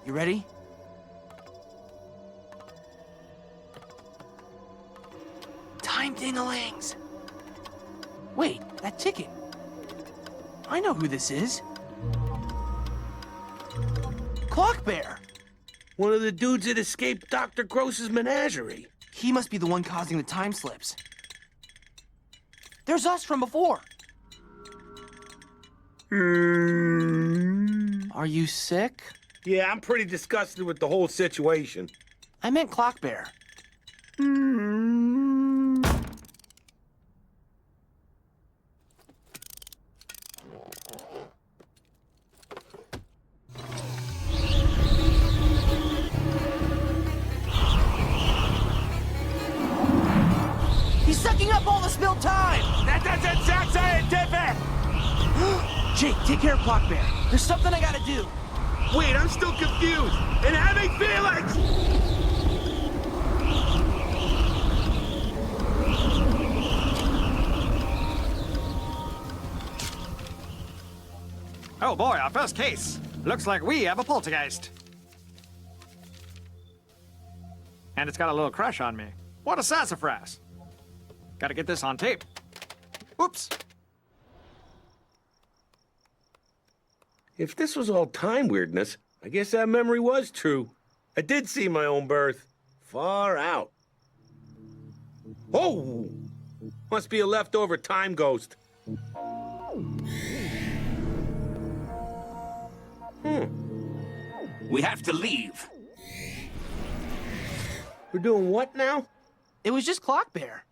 You ready? Time ding-a-lings. Wait, that ticket. I know who this is. Clock Bear. One of the dudes that escaped Dr. Gross's menagerie. He must be the one causing the time slips. There's us from before. Are you sick? Yeah, I'm pretty disgusted with the whole situation. I meant Clock Bear. He's sucking up all the spilled time! That doesn't sound scientific! Jake, take care of Clock Bear. There's something I gotta do. Wait, I'm still confused and having feelings! Oh boy, our first case. Looks like we have a poltergeist. And it's got a little crush on me. What a sassafras. Gotta get this on tape. Oops. If this was all time weirdness, I guess that memory was true. I did see my own birth. Far out. Oh! Must be a leftover time ghost. We have to leave. We're doing what now? It was just Clock Bear.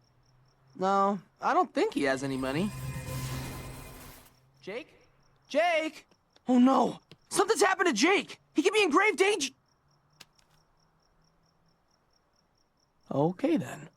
No, I don't think he has any money. Jake? Jake! Oh no! Something's happened to Jake! He could be in grave danger! Okay then.